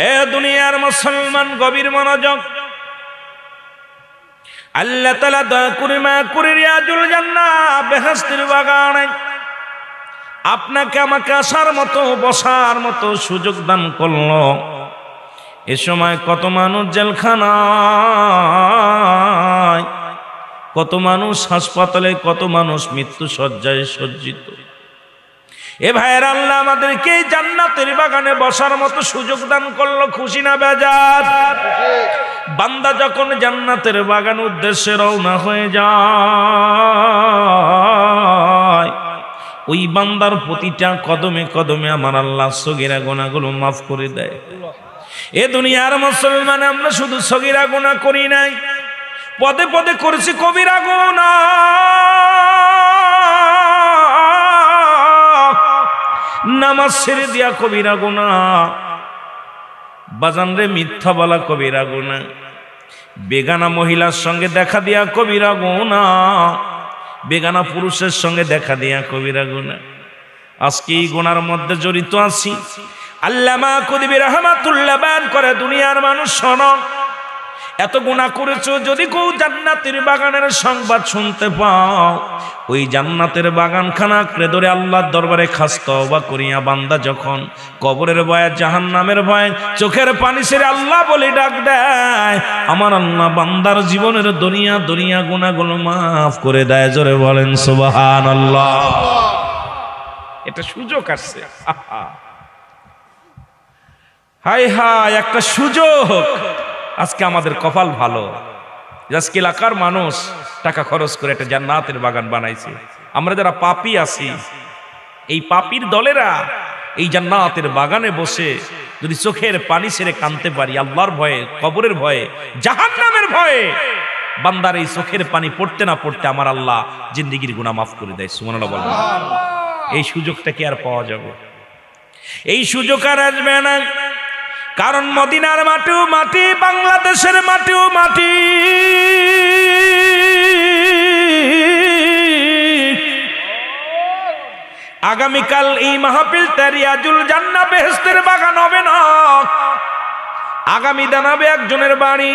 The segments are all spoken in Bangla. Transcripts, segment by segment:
এ দুনিয়ার মুসলমান গভীর মনোযোগ। আল্লাহ তাআলা দয়া করে মায়া করে রিয়াজুল জান্নাহ বেহেশতের বাগানে আপনাকে আমাকে আসার মতো বসার মতো সুযোগ দান করলো। এ সময় কত মানুষ জেলখানায়, কত মানুষ হাসপাতালে, কত মানুষ মৃত্যু শয্যায় সজ্জিত। এ ভাইয়ের আল্লাহ আমাদেরকে জান্নাতের বাগানে বসার মতো সুযোগ দান করলো, খুশি না বেজার? বান্দা যখন জান্নাতের বাগান উদ্দেশ্যে রওনা হয়ে যায়, ওই বান্দার প্রতিটা কদমে কদমে আমার আল্লাহ সগীরা গুনাহগুলো মাফ করে দেয়। এ দুনিয়ার মুসলমান আমরা শুধু সগীরা গুনাহ করি নাই, পদে পদে করেছি কবিরা গুনাহ। নামাজ ছেড়ে দিয়া কবিরা গুনাহ, বাজান রে মিথ্যা বলা কবিরা গুনাহ, বেগানা মহিলার সঙ্গে দেখা দিয়া কবিরা গুনাহ, বেগানা পুরুষের সঙ্গে দেখা দিয়া কবিরা গুনাহ। আজকে এই গুনার মধ্যে জড়িত আছি। আল্লামা কুতুবী রাহমাতুল্লাহ বয়ান করে, দুনিয়ার মানুষ শোনো, এত গুনাহ করেছো, যদি কেউ জান্নাতের বাগানের সংবাদ শুনতে পাও, ওই জান্নাতের বাগানখানা আঁকড়ে ধরে আল্লাহর দরবারে খাস তওবা করিয়া বান্দা যখন কবরের ভয়ে, জাহান্নামের ভয়ে চোখের পানি ছেড়ে আল্লাহ বলে ডাক দেয়, আমার আল্লাহ বান্দার জীবনের দুনিয়া দুনিয়া গুনাহগুলো মাফ করে দেয়। জোরে বলেন সুবহানাল্লাহ। এটা সুযোগ আসছে, হায় হায় একটা সুযোগ। আজকে আমাদের কপাল ভালো, আজকে এলাকার মানুষ টাকা খরচ করে একটা জান্নাতের বাগান বানাইছে। আমরা যারা পাপী আছি, এই পাপীর দলেরা এই জান্নাতের বাগানে বসে যদি চোখের পানি ছেড়ে কাঁদতে পারি, আল্লাহর ভয়ে, কবরের ভয়ে, জাহান্নামের ভয়ে, বান্দার এই চোখের পানি পড়তে না পড়তে আমার আল্লাহ জিন্দেগির গুনাহ মাফ করে দেয়। সুবহানাল্লাহ বলবেন। এই সুযোগটা কি আর পাওয়া যাবে? এই সুযোগ আর আসবে না, কারণ মদিনার মাটিও মাটি, বাংলাদেশের মাটিও মাটি। আগামীকাল এই মাহফিলটা রিয়াজুল জান্নাহ বেহেশতের বাগান হবে না, আগামী দানাবে একজনের বাড়ি।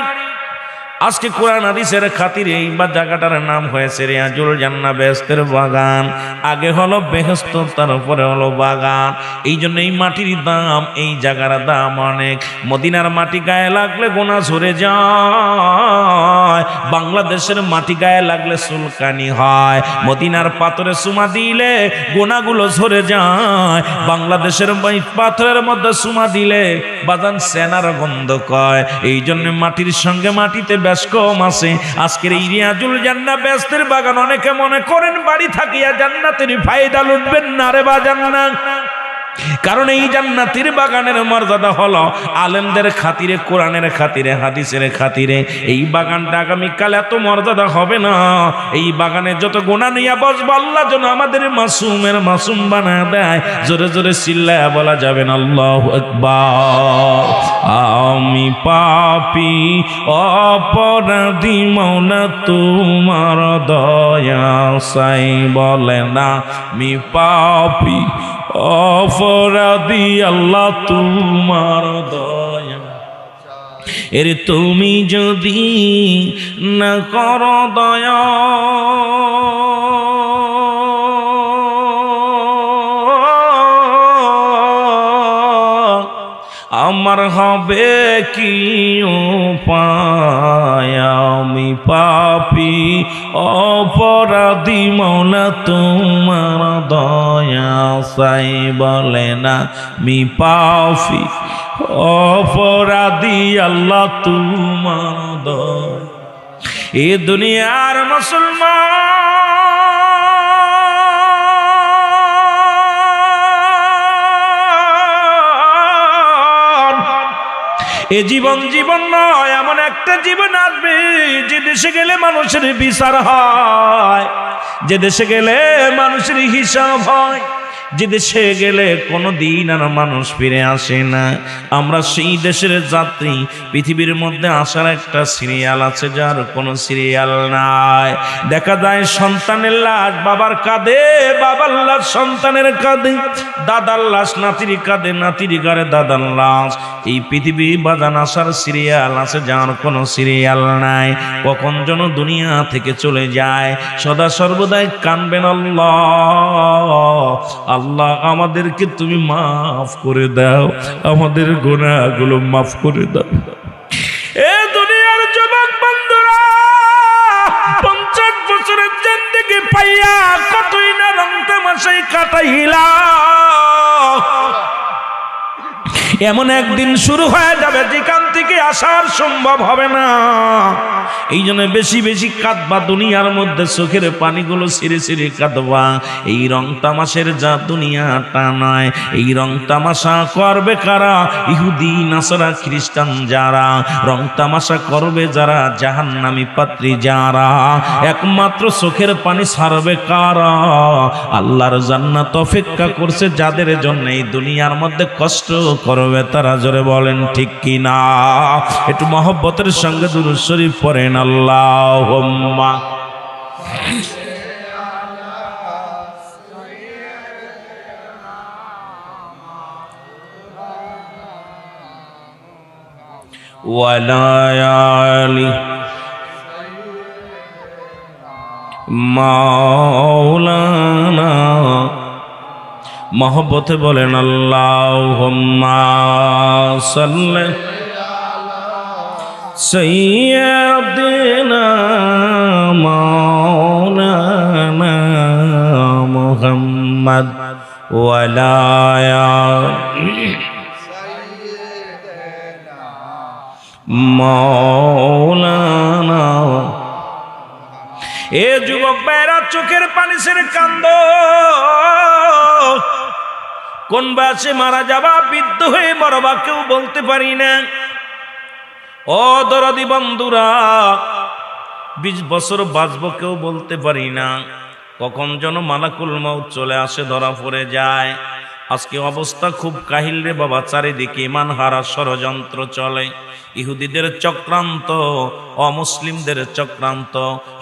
আজকে কোরআন হাদিসের খাতিরে এই জায়গাটার নাম হয়েছে রিয়াজুল জান্নাহ বেহেশতের বাগান। আগে হলো বেহেশত, তারপরে হলো বাগান। এই জন্য এই মাটির দাম, এই জায়গার দাম অনেক। মদিনার মাটি গায়ে লাগলে গোনা ঝরে যায়, বাংলাদেশের মাটি গায়ে লাগলে চুলকানি হয়। মদিনার পাথরে চুমা দিলে গোনাগুলো ঝরে যায়, বাংলাদেশের পাথরের মধ্যে চুমা দিলে বাজান সেনার গন্ধ কয়। এই জন্য মাটির সঙ্গে মাটিতে বেশ কম আছে। আজকের এই রিয়াজুল জান্নাহ বেহেশতের বাগান অনেকে মনে করেন বাড়ি থাকিয়া জান্নাতের ফায়দা লুটবেন না রে বাজান না, কারণ এই জান্নাতের বাগানের মর্যাদা হলো আলেমদের খাতিরে, কোরআনের খাতিরে, হাদিসের খাতিরে। এই বাগানটা আগামীকাল এত মর্যাদা হবে না। এই বাগানে যত গুনাহ নিয়ে বসবো, আল্লাহ যেন আমাদের মাসুমের মাসুম বানায় দেয়। জোরে জোরে চিল্লায়া বলা যাবে না আল্লাহু আকবার। আমি পাপী অপরাধী, মওলা তোমার দয়া চাই। বলে না আমি পাপী অপরাধী, আল্লাহ তোমার দয়া। এর তুমি যদি না করো দয়া, আমার হবে কি উপায়? আমি পাপী অপরাধী, মওলা তোমার দয়া চাই। বলে না আমি পাপী অপরাধী, আল্লাহ তোমার দয়া। এ দুনিয়ার মুসলমান, এ জীবন জীবন নয়, এমন একটা জীবন আসবে যে দেশে গেলে মানুষের বিচার হয়, যে দেশে গেলে মানুষের হিসাব হয়, যে দেশে গেলে কোনো দিন আর মানুষ ফিরে আসে না, আমরা সেই দেশের যাত্রী। পৃথিবীর মধ্যে আসার একটা সিরিয়াল আছে, যার কোনো সিরিয়াল নাই। দেখা যায় সন্তানের লাশ বাবার কাঁধে, বাবার লাশ সন্তানের কাঁধে, দাদার লাশ নাতির কাঁধে, নাতির ঘরে দাদার লাশ। এই পৃথিবী বাজান আসার সিরিয়াল আছে, যার কোনো সিরিয়াল নাই। কখন যেন দুনিয়া থেকে চলে যায়, সদা সর্বদাই কানবেন, আল্লাহ আল্লাহ আমাদেরকে তুমি মাফ করে দাও, আমাদের গুনাহগুলো মাফ করে দাও। এ দুনিয়ার যুবক বন্ধুরা, 50 বছরের জিন্দেগি পাইয়া কতই না রং তামাশায় কাটাইলা, এমন একদিন শুরু হয়ে যাবে যেখান থেকে আসার সম্ভব হবে না। এই জন্য বেশি বেশি কাঁদবা, দুনিয়ার মধ্যে চোখের পানিগুলো ছিঁড়ে ছিঁড়ে কাঁদবা। এই রং তামাশের যা দুনিয়াটা নয়, এই রং তামাশা করবে কারা? ইহুদি নাসারা খ্রিস্টান যারা রং তামাশা করবে, যারা জাহান্নামী পাত্রী যারা, একমাত্র চোখের পানি ছাড়বে কারা? আল্লাহর জান্নাত অপেক্ষা করছে যাদের জন্য এই দুনিয়ার মধ্যে কষ্ট করবে তারা। জোরে বলেন ঠিক কি না? একটু মহব্বতের সঙ্গে দুরূদ শরীফ পড়েন, আল্লাহুম্মা ওয়ালা আলি মাওলানা। মহব্বতে বলেন আল্লাহুম্মা সাল্লি সাইয়্যিদিনা মাওলানা মুহাম্মদ ওয়ালা আলি মাওলানা। এ যুবক ভাইরা, চোখের পানি ছেড়ে কান্দো। কোন বয়সে মারা যাবা, বৃদ্ধ হয়ে মরবা, কেউ বলতে পারি না। ও দরদি বন্ধুরা, 20 বছর বাঁচবো কেউ বলতে পারি না। কখন যেন মালাকুল মউত চলে আসে, ধরা পড়ে যায়। আজকে অবস্থা খুব কাহিল রে বাবা, চারিদিকে ইমান হারা ষড়যন্ত্র চলে। ইহুদিদের চক্রান্ত, অমুসলিমদের চক্রান্ত,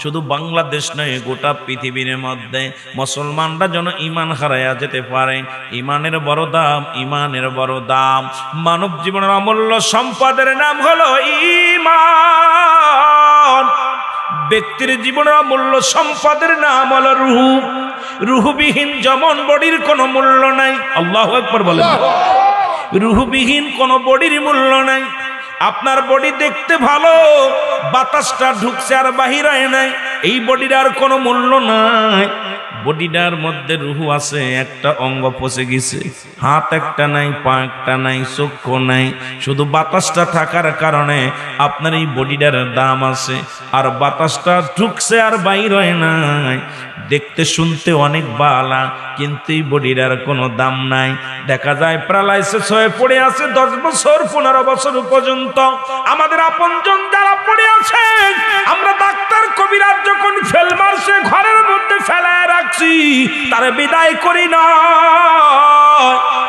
শুধু বাংলাদেশ নয় গোটা পৃথিবীর মধ্যে মুসলমানরা যেন ইমান হারাইয়া যেতে পারে। ইমানের বড় দাম, ইমানের বড় দাম। মানব জীবনের অমূল্য সম্পদের নাম হলো ঈমান। ব্যক্তির জীবনের অমূল্য সম্পদের নাম হলো রূহ। রূহবিহীন যেমন বডির কোনো মূল্য নাই। আল্লাহু আকবার বলেন। রূহবিহীন কোনো বডির মূল্য নাই। আপনার বডি দেখতে ভালো, বাতাসটা ঢুকছে আর বাহির হয় নাই, এই বডির আর কোনো মূল্য নাই। বডিটার মধ্যে রূহ আছে, একটা অঙ্গ পচে গেছে, হাত একটা নাই, পা একটা নাই, চক্ষু নাই, শুধু বাতাসটা থাকার কারণে আপনার এই বডিটার দাম আছে। আর বাতাসটা ঢুকছে আর বাইর হয় নাই। দেখতে শুনতে অনেক বালা, কিন্তু এই বডিটার কোনো দাম নাই। দেখা যায় প্যারালাইসিস হয়ে পড়ে আছে 10 বছর 15 বছর পর্যন্ত। আমাদের আপনজন যারা পড়ে আছে, আমরা ডাক্তার কবিরাজ যখন ফেল মারছে ঘরের মধ্যে ফেলায় রাখছি, তারে বিদায় করি না।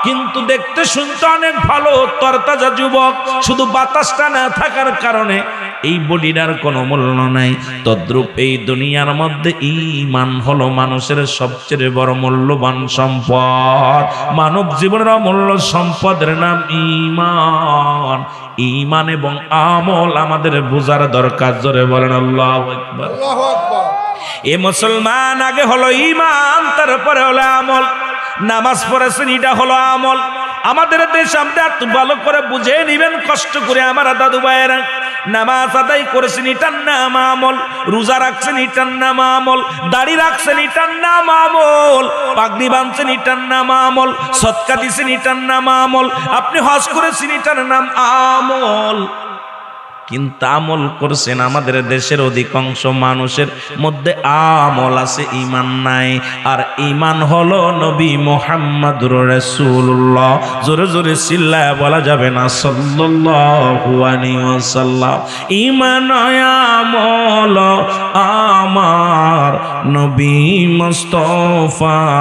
কিন্তু দেখতে শুনতে অনেক ভালো, তরতাজা যুবক, শুধু বাতাসটা না থাকার কারণে এই বডিটার কোনো মূল্য নাই। তদ্রূপ এই দুনিয়ার মধ্যে ঈমান হলো মানুষের সবচেয়ে বড় মূল্যবান সম্পদ। মানব জীবনের অমূল্য সম্পদের নাম ঈমান। ঈমান এবং আমল আমাদের বোঝার দরকার। জোরে বলেন আল্লাহু আকবার। আল্লাহু আকবার। এ মুসলমান, আগে হলো ঈমান, তারপরে হলো আমল। নামাজ পড়েছেন, এটা হলো আমল। আমাদের দেশ আমরা এত ভালো করে বুঝে নিবেন, কষ্ট করে আমার দাদু ভাইয়েরা। নামাজ আদায় করেছেন, এটার নাম আমল। রোজা রাখছেন, এটার নাম আমল। দাড়ি রাখছেন, এটার নাম আমল। পাগড়ি বাঁধছেন, এটার নাম আমল। সদকা দিছেন, এটার নাম আমল। আপনি হজ করেছেন, এটার নাম আমল। কিন্তু আমল করছেন। আমাদের দেশের অধিকাংশ মানুষের মধ্যে আমল আছে, ঈমান নাই। আর ঈমান হলো নবী মুহাম্মদুর রাসূলুল্লাহ। জোরে জোরে চিল্লায় বলা যাবে না সাল্লাল্লাহু আলাইহি ওয়াসাল্লাম। ঈমান আমল আমার নবী মুস্তাফায়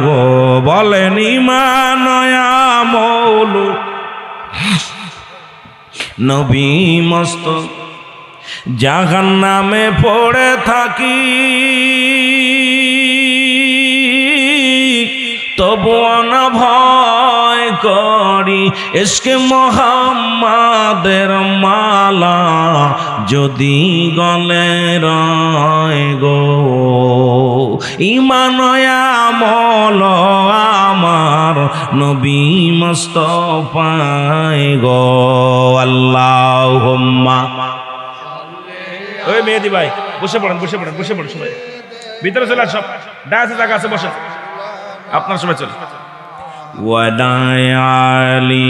গো, বলেন ঈমান আমল নবী মুস্তাফা। জাহান্নামে পড়ে থাকি তবুও না ভয় করি, ইশকে মুহাম্মাদের মালা যদি গলে রয় গো। ঈমান আমল আমার নবী মুস্তাফায় গো। আল্লাহুম্মা। ওই মেহেদি ভাই বসে পড়েন, বসে পড়েন, বসে পড়েন সবাই, ভিতরে চলে আসো, ডায়াসে জায়গা আছে, বসে আপনার সবাই চলে। ওয়াদাই আলী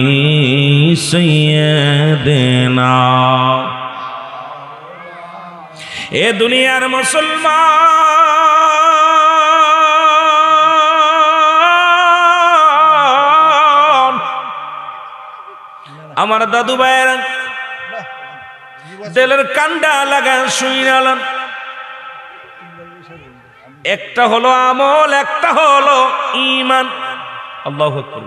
সাইয়্যিদিনা। এ দুনিয়ার মুসলমান, আমার দাদু ভাইয়ের দিলের কান্ডা লাগা শুইনালেন। একটা হলো আমল, একটা হলো ঈমান। আল্লাহু আকবার।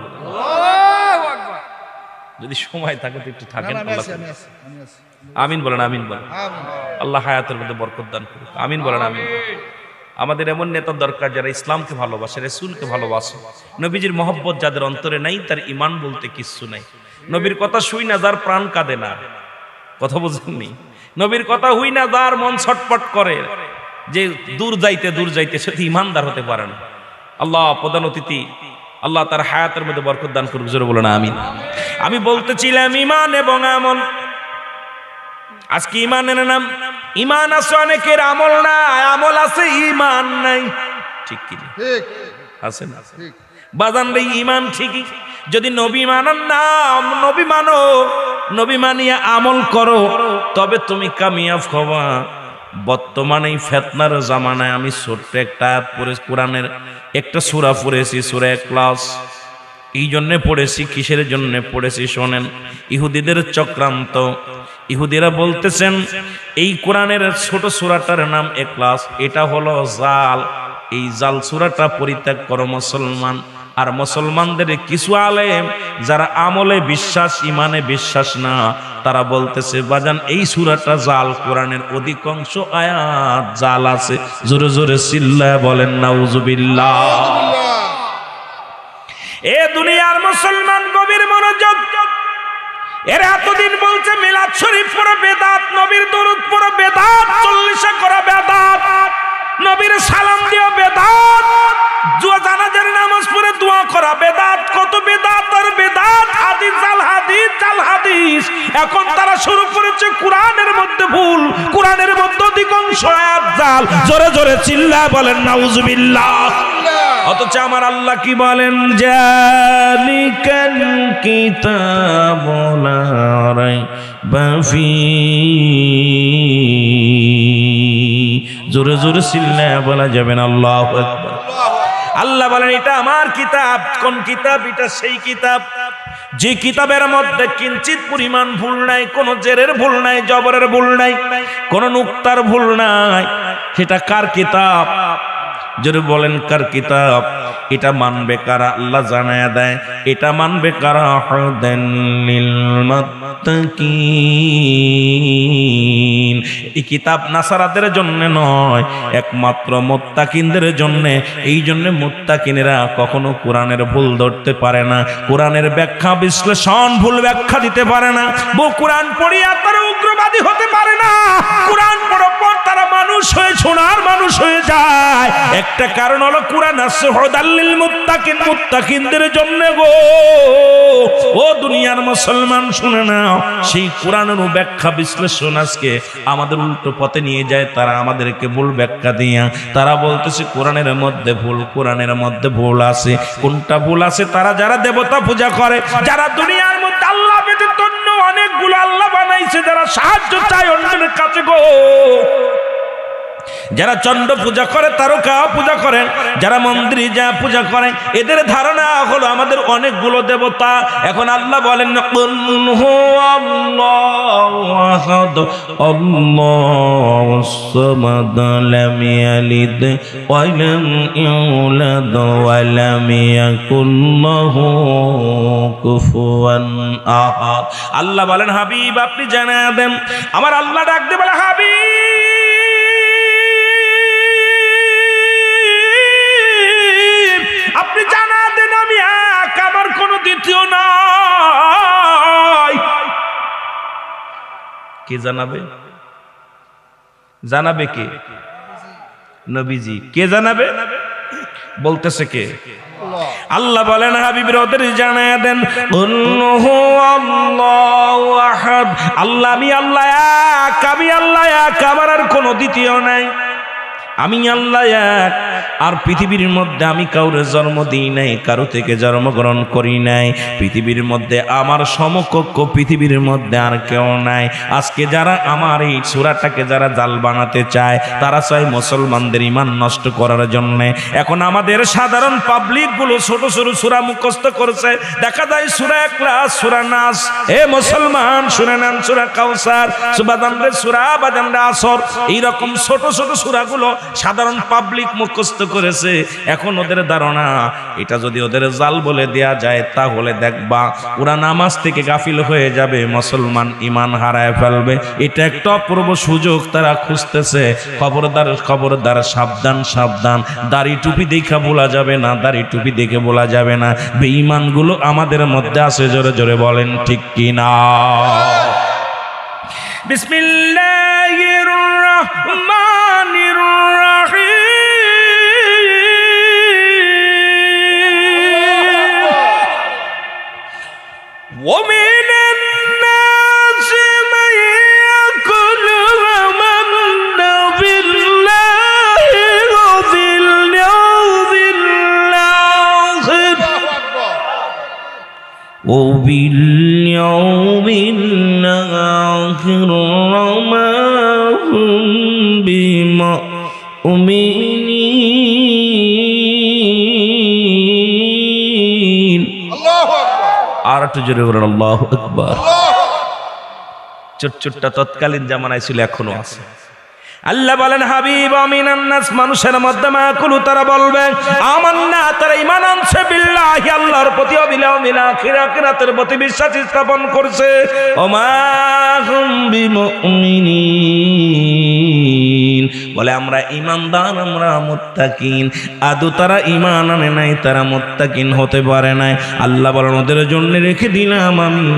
যদি সময় থাকে তো একটু থাকেন। আমিন বলেন, আমিন বলেন। আল্লাহ হায়াতের মধ্যে বরকত দান করুক। আমিন বলেন, আমিন। আমাদের এমন নেতা দরকার যারা ইসলামকে ভালোবাসে, রাসূলকে ভালোবাসে। নবীজির মহব্বত যাদের অন্তরে নাই, তার ঈমান বলতে কিচ্ছু নাই। নবীর কথা শুই না যার প্রাণ কাঁদে না, কথা বুঝেননি? নবীর কথা হুই না যার মন ছটপট করে, যে দূর যাইতে সে ঈমানদার হতে পারে না। আল্লাহ প্রধান অতিথি, আল্লাহ তার হায়াতের মধ্যে বরকত দান করুক। জোরে বলেন আমিন। আমি বলতেছিলাম ঈমান এবং আমল। আজকে ঈমানের নাম, ঈমান আছে অনেকের, আমল নাই। আমল আছে, ঈমান নাই। ঠিক কি আছে না? বাজান রে, ঈমান ঠিকই। যদি নবী মানার নাম, নবী মানো, নবী মানিয়া আমল করো, তবে তুমি কামিয়াব হবা। বর্তমানে এই ফিতনার জামানায় আমি ছোট্ট একটা কোরআনের একটা সূরা পড়েছি, সূরা ইখলাস। এই জন্য পড়েছি, কিসের জন্য পড়েছি শোনেন। ইহুদিদের চক্রান্ত। ইহুদিরা বলতেছেন এই কোরআনের ছোট সূরাটার নাম ইখলাস, এটা হলো জাল। এই জাল সূরাটা পরিত্যাগ করো মুসলমান। আর মুসলমানদের কিছু আলেম যারা আমলে বিশ্বাস, ঈমানে বিশ্বাস না, তারা বলতেছে বাজান এই সূরাটা জাল, কোরআনের অধিকাংশ আয়াত জাল আছে। জোরে জোরে চিল্লায় বলেন নাউজুবিল্লাহ। এ দুনিয়ার মুসলমান গভীর মনোযোগ। এরা এতদিন বলছে মিলাদ শরীফ পড়া বেদাত, নবীর দরুদ পড়া বেদাত, 40 করা বেদাত, নবীর সালাম দিও বেদাত, জানাজার নামাজ পড়ে দোয়া করা বেদাত। কত বেদাত আর বেদাত, হাদিস জাল, হাদিস জাল হাদিস। এখন তারা শুরু করেছে কোরআনের মধ্যে ভুল, কোরআনের মধ্যে অধিকাংশ আয়াত জাল। জোরে জোরে চিল্লায় বলেন নাউজুবিল্লাহ। অথচ আমার আল্লাহ কি বলেন, জালিকাল কিতাবু লা রাইবা ফীহি। জোরে জোরে চিল্লায় বলা যাবেন আল্লাহু আকবার। আল্লাহ বলেন এটা আমার কিতাব। কোন কিতাব? এটা সেই কিতাব যে কিতাবের মধ্যে কিঞ্চিত পরিমাণ ভুল নাই, কোন জেরের ভুল নাই, জবরের ভুল নাই, কোন নুক্তার ভুল নাই। সেটা কার কিতাব? যদি বলেন কার কিতাব? এটা মানবে কারা? আল্লাহ জানায়া দেয় এটা মানবে কারা? হুদাল লিল মুত্তাকিন। এই কিতাব নাসারাদের জন্য নয়, একমাত্র মুত্তাকিনদের জন্য। এই জন্য মুত্তাকিনেরা কখনো কোরআনের ভুল ধরতে পারে না, কোরআনের ব্যাখ্যা বিশ্লেষণ ভুল ব্যাখ্যা দিতে পারে না। কোরআন পড়িয়া তারা উগ্রবাদী হতে পারে না। কোরআন পড়ার পর তারা মানুষ হয়ে, সোনার মানুষ হয়ে যায়। একটা কারণ হলো কোরআন আছে হুদাল লিল মুত্তাকিন, মুত্তাকিনদের জন্য গো। ও দুনিয়ার মুসলমান শুনে নাও, সেই কোরআনের ব্যাখ্যা বিশ্লেষণ আজকে আমাদের উল্টো পথে নিয়ে যায়। তারা আমাদেরকে ভুল ব্যাখ্যা দিয়া তারা বলতেছে কোরআনের মধ্যে ভুল, কোরআনের মধ্যে ভুল আছে। কোনটা ভুল আছে? তারা যারা দেবতা পূজা করে, যারা দুনিয়ার মধ্যে আল্লাহ ব্যতীত অন্য অনেকগুলো আল্লাহ বানাইছে যারা সাহায্য চায় অন্যের কাছে গো। যারা চন্দ্র পূজা করে, তারকা পূজা করেন, যারা মন্দিরে যা পূজা করে, এদের ধারণা হলো আমাদের অনেকগুলো দেবতা। এখন আল্লাহ বলেন কুল হুয়াল্লাহু আহাদ আল্লাহুস সামাদ লাম ইয়ালিদ ওয়া লাম ইউলাদ ওয়া লাম ইয়াকুল লাহু কুফুয়ান আহাদ। আল্লাহ বলেন হাবিব আপনি জানায়া দেন। আমার আল্লাহ ডাক দিয়ে বলে হাবিব আপনি জানা দেন আমি এক, আমার কোনো দ্বিতীয় নাই। কে জানাবে? জানাবে কে? নবীজি। কে জানাবে? বলতেছে কে? আল্লাহ বলেন হাবিবের ওদের জানায়া দেন কুল হুয়াল্লাহু আহাদ। আল্লাহ আমি আল্লাহ এক, আমি আল্লাহ এক, আমার আর কোনো দ্বিতীয় নাই। আমি আল্লাহ এক। আর পৃথিবীর মধ্যে আমি কাউরে জন্ম দিই নাই, কারো থেকে জন্মগ্রহণ করি নাই। পৃথিবীর মধ্যে আমার সমকক্ষ পৃথিবীর মধ্যে আর কেউ নাই। আজকে যারা আমার এই সূরাটাকে যারা জাল বানাতে চায়, তারা চায় মুসলমানদের ঈমান নষ্ট করার জন্য। এখন আমাদের সাধারণ পাবলিক গুলো ছোট ছোট সূরা মুখস্থ করেছে। দেখা যায় সূরা ইখলাস, সূরা নাস, এ মুসলমান শুনে নেন, সূরা কাউসার, সুবহানাল্লাহ, সূরা বাদানরা আসর, এইরকম ছোট ছোট সূরাগুলো সাধারণ পাবলিক মুখস্থ করেছে। এখন ওদের ধারণা এটা যদি ওদের জাল বলে দেয়া যায়, তাহলে দেখবা ওরা নামাজ থেকে গাফিল হয়ে যাবে, মুসলমান ঈমান হারায় ফেলবে। এটা একটা অপূর্ব সুযোগ তারা খুঁজতেছে। খবরদার খবরদার, সাবধান সাবধান। দাড়ি টুপি দেখা বলা যাবে না, দাড়ি টুপি দেখে বলা যাবে না। বেঈমানগুলো আমাদের মধ্যে আছে, জোরে জোরে বলেন ঠিক কিনা। বিসমিল্লাহির রহমানির রহিম। ومن الناس من يقول آمنا بالله وباليوم الآخر وباليوم الآخر وما هم بمؤمنين। আর একটু জোরে বলেন আল্লাহু আকবার। চুটচুটটা তৎকালীন জামানায় ছিল, এখনো আছে। আল্লাহ বলেন হাবিব আমিনান নাস, মানুষের মধ্যে মাকুলু তারা বলবে আমান্না, তারা ঈমান আনছে বিল্লাহি, আল্লাহর প্রতি, বিল ইয়াউমিল আখির, আখিরাতের প্রতি বিশ্বাস স্থাপন করছে। ওমা হুম বিমুমিনিন, বলে আমরা ঈমানদার, আমরা মুত্তাকিন। আদৌ তারা ঈমান আনে নাই, তারা মুত্তাকিন হতে পারে নাই। আল্লাহ বলেন ওদের জন্য রেখে দিলাম আমি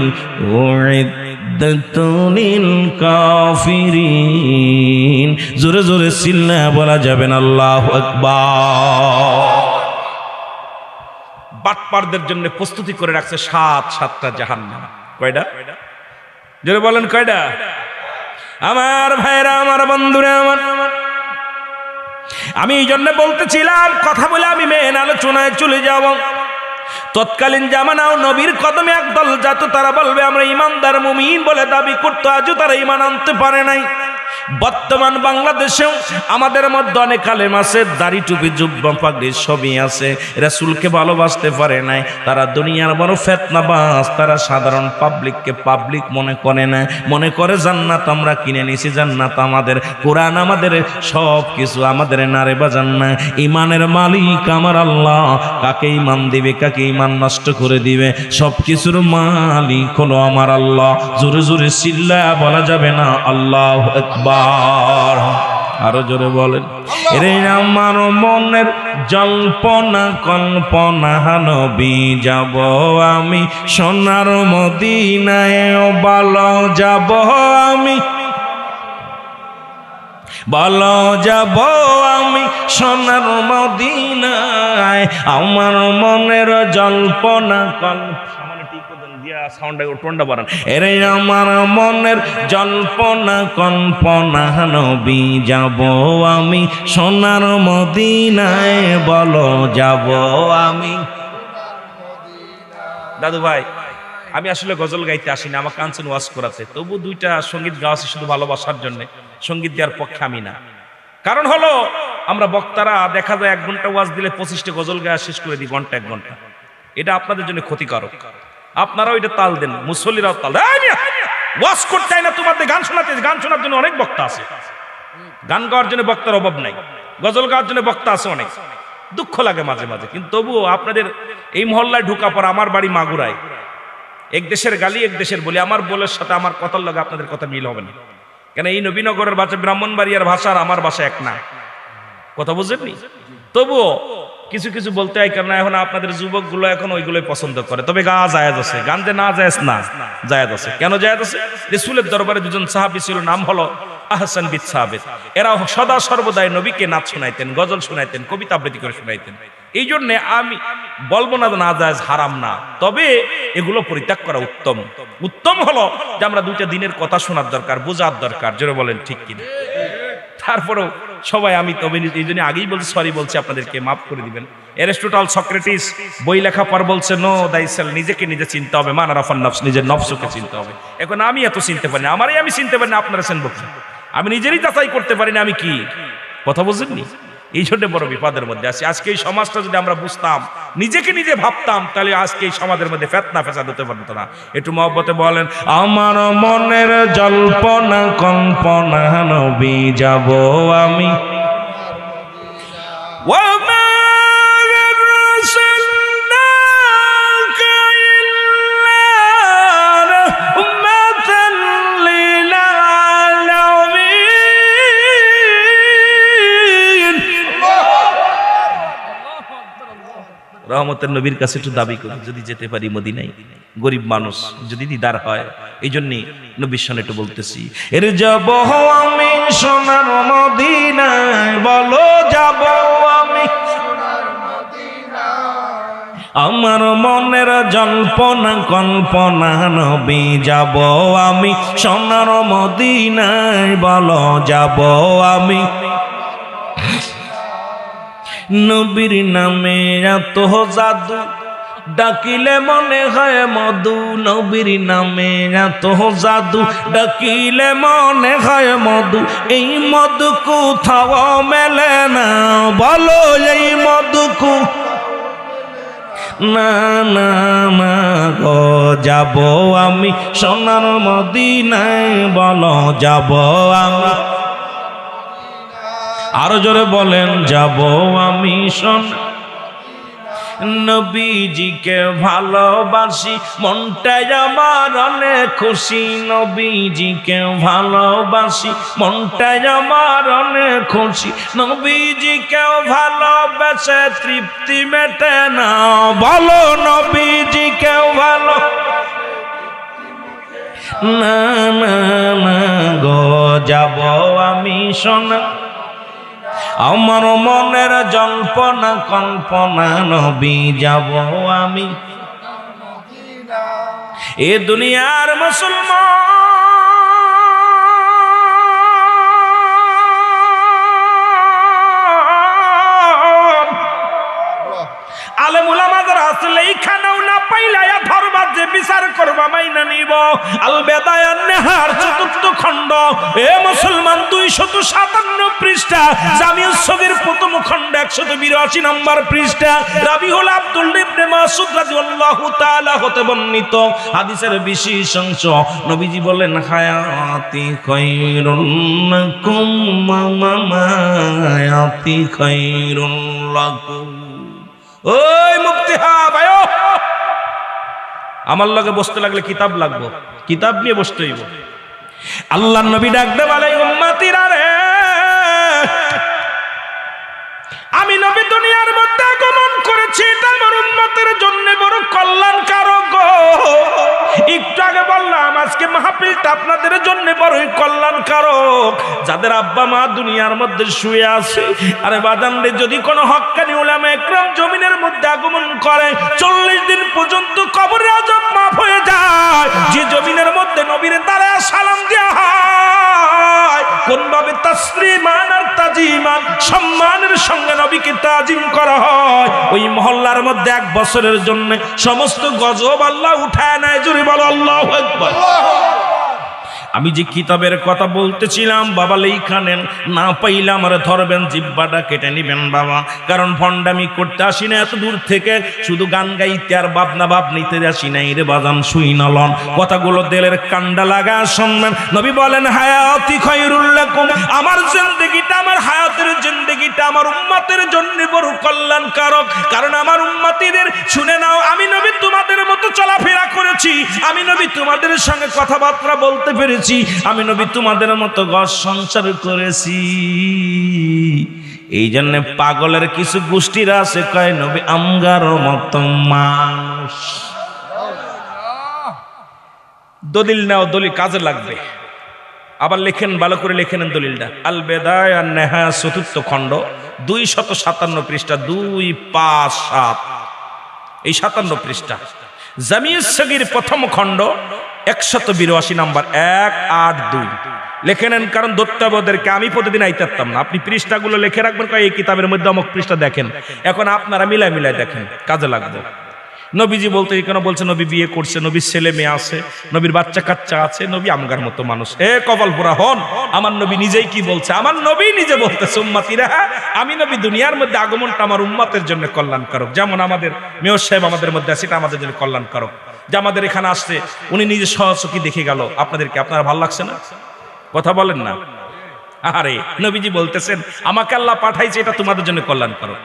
উইদ্দাতুল কাফিরিন। জোরে জোরে চিল্লায়া বলা যাবে না আল্লাহু আকবার। বাটপারদের জন্য প্রস্তুতি করে রাখছে সাতটা জাহান্নাম। কয়টা? জোরে বলেন কয়টা? আমার ভাইরা, আমার বন্ধুরা, আমার আমি এই জন্য বলতেছিলাম, কথা বলে আমি মেন আলোচনায় চলে যাব। তৎকালীন জামানাও নবীর কদমে একদল জাত, তারা বলবে আমরা ইমানদার মুমিন বলে দাবি করতো, আজও তারা ঈমান আনতে পারে নাই। বর্তমান বাংলাদেশেও আমাদের মধ্যে অনেক আলেম আছে, দাড়ি টুপি জুব্বা পাগড়ি সবই আছে, রাসূলকে ভালোবাসতে পারে নাই। তারা দুনিয়ার বড় ফিতনাবাজ, তারা সাধারণ পাবলিককে পাবলিক মনে করে না, মনে করে জান্নাত আমরা কিনে নিছি, জান্নাত আমাদের, কোরআন আমাদের, সব কিছু আমাদের। না রে বাজান না, ঈমানের মালিক আমার আল্লাহ। কাকে ঈমান দিবে, কাকে ঈমান নষ্ট করে দিবে, সব কিছুর মালিক হলো আমার আল্লাহ। জোরে জোরে চিল্লায়া বলা যাবে না আল্লাহু আকবার। আরো জোরে বলেন। এরে আমার মনের জল্পনা কল্পনা, নবী যাব আমি সোনার মদিনায়, ভালো যাব আমি, ভালো যাব আমি সোনার মদিনায়। আমার মনের জল্পনা কল্পনা, এরে আমার মনের জল্পনা কল্পনা, নবী যাব আমি সোনার মদিনায়, বলো যাব আমি। দাদু ভাই আমি আসলে গজল গাইতে আসি না, আমাকে আনছেন ওয়াজ করাতে, তবু দুইটা সঙ্গীত গাওয়া আছে শুধু ভালোবাসার জন্য, সঙ্গীত দেওয়ার পক্ষে আমি না। কারণ হলো আমরা বক্তারা দেখা যায় 1 ঘন্টা ওয়াজ দিলে 25টা গজল গায়া শেষ করে দিই, ঘন্টা 1 ঘন্টা। এটা আপনাদের জন্য ক্ষতিকারক। আপনারাও এটা তাল দেন, মুসল্লিরাও তাল দেন। ওয়াজ করতে চাই না তোমাদের, গান শোনাতে, গান শোনার জন্য অনেক বক্তা আছে, গান গাওয়ার জন্য বক্তার অভাব নাই, গজল গাওয়ার জন্য বক্তা আছে অনেক। দুঃখ লাগে মাঝে মাঝে, কিন্তু তবুও আপনাদের এই মহল্লায় ঢোকা পর, আমার বাড়ি মাগুরায়, এক দেশের গালি এক দেশের বলি, আমার বলের সাথে আমার কথার লাগে আপনাদের কথা মিল হবে না। কেন এই নবীনগরের ভাষা ব্রাহ্মণবাড়িয়ার ভাষা আর আমার ভাষা এক না, কথা বুঝেননি? তবুও কিছু কিছু বলতে হয়, কারণ এখন আপনাদের যুবকগুলো এখন ওইগুলোই পছন্দ করে। তবে গা জায়েজ আছে, গান যে না জায়েজ না, জায়েজ আছে। কেন জায়েজ আছে? রাসূলের দরবারে দুজন সাহাবী ছিল, নাম হলো আহসান বিন সাবিত। এরা সদা সর্বদাই নবীকে নাচ শোনাইতেন, গজল শোনাইতেন, কবিতা আবৃত্তি করে শোনাইতেন। এই জন্য আমি বলবো না না জায়েজ, হারাম না, তবে এগুলো পরিত্যাগ করা উত্তম। উত্তম হলো যে আমরা 2টা দিনের কথা শোনার দরকার, বোঝার দরকার, জোরে বলেন ঠিক কিনা? তারপরেও সবাই, আমি তবে এই জন্য আগেই বলছি, সরি বলছি, আপনাদেরকে মাফ করে দিবেন। অ্যারিস্টটল সক্রেটিস বই লেখা পর বলছে, নো দাইসেল, নিজেকে নিজে চিনতে হবে, মান আরাফান নফস, নিজের নফসকে চিনতে হবে। এখন আমি এত চিনতে পারি না, আমারই আমি চিনতে পারি না, আপনারা চিনব কি? আমি নিজেরই যাচাই করতে পারি না আমি কি, কথা বুঝেননি? এই জন্য বড় বিপদের মধ্যে আছি। আজকে এই সমাজটা যদি আমরা বুঝতাম, নিজেকে নিজে ভাবতাম, তাহলে আজকে এই সমাজের মধ্যে ফেতনা ফেসাদ হতে পারতো না। একটু মহব্বতে বলেন, আমার মনের জল্পনা কল্পনা নবী যাব আমি। রহমতের নবীর কাছে একটু দাবি করি, যদি যেতে পারি মদিনায়, গরিব মানুষ যদি দিদার হয়। এই জন্যই নবীর সামনে একটু বলতেছি, এর যাব আমি সোনার মদিনায়, বলো যাব আমি সোনার মদিনায়, আমার মনের জল্পনা কল্পনা নবী যাব আমি সোনার মদিনায়, বলো যাব আমি। নবীর নামে এত জাদু, ডাকিলে মনে হয় মধু, নবীর নামে এত জাদু, ডাকিলে মনে হয় মধু, এই মধু কোথাও মেলে না, বলো এই মধু না না না গো, যাব আমি সোনার মদিনায়, বলো যাব আমি। আরো জোরে বলেন, যাব আমি সোনার। নবীজিকে ভালোবাসি, মনটাই আমার অনেক খুশি, নবীজিকে ভালোবাসি, মনটাই আমার অনেক খুশি, নবীজিকে ভালোবেসে তৃপ্তি মেটে না, বলো নবীজিকে ভালো না না না গো, যাব আমি সোনা, আমার মনের জল্পনা কল্পনা নবী যাব আমি। এ দুনিয়ার মুসলমান আলেম উলামা যারা আসলে এইখানেও না পাইলা ধরবার যে বিচার করবা মাইনা নিব। আল বেদায়ান নেহার ৪র্থ খণ্ড, এ মুসলমান ২৫৭ পৃষ্ঠা, জামিউস সগীর প্রথম খণ্ড ১৮২ নম্বর পৃষ্ঠা, রাবিউল আব্দুল ইবনে মাসউদ রাদিয়াল্লাহু তাআলা হতে বর্ণিত হাদিসের বিশেষ অংশ। নবীজি বলেন, হায়াতি খায়রুল লাকুম মামায়াতি খায়রুল লাকুম। ওই মুফতি সাহেব আয়ো, আমার লগে বসতে লাগলে কিতাব লাগবো, কিতাব নিয়ে বসতে হইব। আল্লাহর নবী ডাক দে বলে, উম্মতিরা রে, আমি নবী দুনিয়ার মধ্যে আগমন করেছি, এটা আমার উম্মতের জন্য বড় কল্যাণকারক। একটু আগে বললাম আজকে মাহফিলটা আপনাদের জন্য বড়ই কল্যাণকারক। যাদের আব্বা মা দুনিয়ার মধ্যে শুয়ে আছে, আরে বাজান রে, যদি কোনো হক্কানি উলামা একরাম জমিনের মধ্যে আগমন করে, ৪০ দিন পর্যন্ত কবরে আযাব মাফ হয়ে যায়। যে জমিনের মধ্যে নবীর দ্বারা সালাম দেওয়া হয়, কোন ভাবে তাসলিমান আর তাজিমান, সম্মানের সঙ্গে নবীকে তাজিম করা হয়, ওই মহল্লার মধ্যে 1 বছরের জন্য সমস্ত গজব আল্লাহ উঠায় নেয়। জোরে বলো আল্লাহু আকবার। আমি যে কিতাবের কথা বলতেছিলাম বাবা লেখা নেন, না পাইলে আমার ধরবেন, জিব্বাটা কেটে নিবেন বাবা, কারণ ভণ্ডামি করতে আসি না এত দূর থেকে, শুধু গান গাইতে আর ভাবনা ভাব নিতে আসি নাই রে বাজান, শুই নলন কথাগুলো দিলের কান্ডা লাগা শুনবেন। নবী বলেন হায়াতি খায়রুল লাকুম, আমার জিন্দেগিটা, আমার হায়াতের জিন্দেগিটা আমার উম্মতের জন্য বড় কল্যাণকারক, কারণ আমার উম্মতিদের শুনে নাও, আমি নবী তোমাদের মতো চলাফেরা করেছি, আমি নবী তোমাদের সঙ্গে কথাবার্তা বলতে পেরেছি, আমি নবী তোমাদের মতো ঘর সংসার করেছি। এই জন্য পাগলের কিছু গোষ্ঠীরা আছে কয় নবী আমগার মতো মানুষ। দলিল নাও, দলিল কাজে লাগবে। আবার লেখেন, ভালো করে লেখেন দলিলটা, আল বেদায়া ওয়ান নেহায়া 4th খণ্ড 257 পৃষ্ঠা 257, এই 57 পৃষ্ঠা। জামিউস সগীর 1ম খণ্ড 182 নাম্বার 182 লেখে নেন, কারণ দত্তাবদেরকে আমি প্রতিদিন আইতাম না, আপনি পৃষ্ঠাগুলো লিখে রাখবেন, এই কিতাবের মধ্যে অমুক পৃষ্ঠা দেখেন, এখন আপনারা মিলাই মিলাই দেখেন, কাজে লাগবে। নবীজি বলতে কেন বলছে, নবী বিয়ে করছে, নবীর ছেলে মেয়ে আছে, নবীর বাচ্চা কাচ্চা আছে, নবী আমগার মতো মানুষ। কপাল পোড়া হন, আমার নবী নিজেই কি বলছে, আমার নবী নিজে বলতেছে উম্মতিরা আমি নবী দুনিয়ার মধ্যে আগমনটা আমার উম্মতের জন্য কল্যাণকারক। যেমন আমাদের মেয়র সাহেব আমাদের মধ্যে আছে, এটা আমাদের জন্য কল্যাণকারক। যে আমাদের এখানে আসছে উনি নিজে সহচকি দেখে গেল, আপনাদেরকে আপনারা ভালো লাগছে না? কথা বলেন না। আরে নবীজি বলতেছেন আমাকে আল্লাহ পাঠাইছে, এটা তোমাদের জন্য কল্যাণকারক।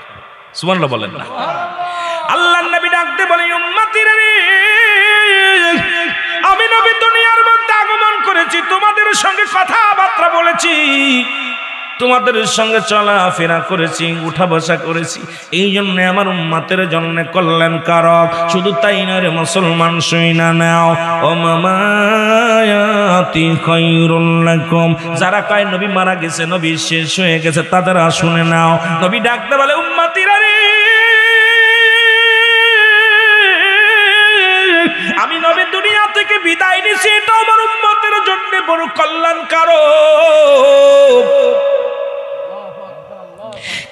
সুবহানাল্লাহ বলেন না। আল্লাহর নবী ডাকতে বলে উম্মতিরা রে, আমি নবী দুনিয়ার মধ্যে আগমন করেছি, তোমাদের সঙ্গে কথাবার্তা বলেছি, তোমাদের সঙ্গে চলাফেরা করেছি, উঠা বসা করেছি, এই জন্য আমার উম্মতের জন্য কল্যাণকারক। শুধু তাই নয় রে মুসলমান, শুইনা নাও, ও মামায়াতি খায়রুল লাকুম, যারা কয় নবী মারা গেছে, নবী শেষ হয়ে গেছে, তাদেরা শুনে নাও। নবী ডাকতে বলে উম্মতিরা রে, আমি নবী দুনিয়া থেকে বিদায় নিছি, এটা আমার উম্মতের জন্য বড় কল্যাণকারক।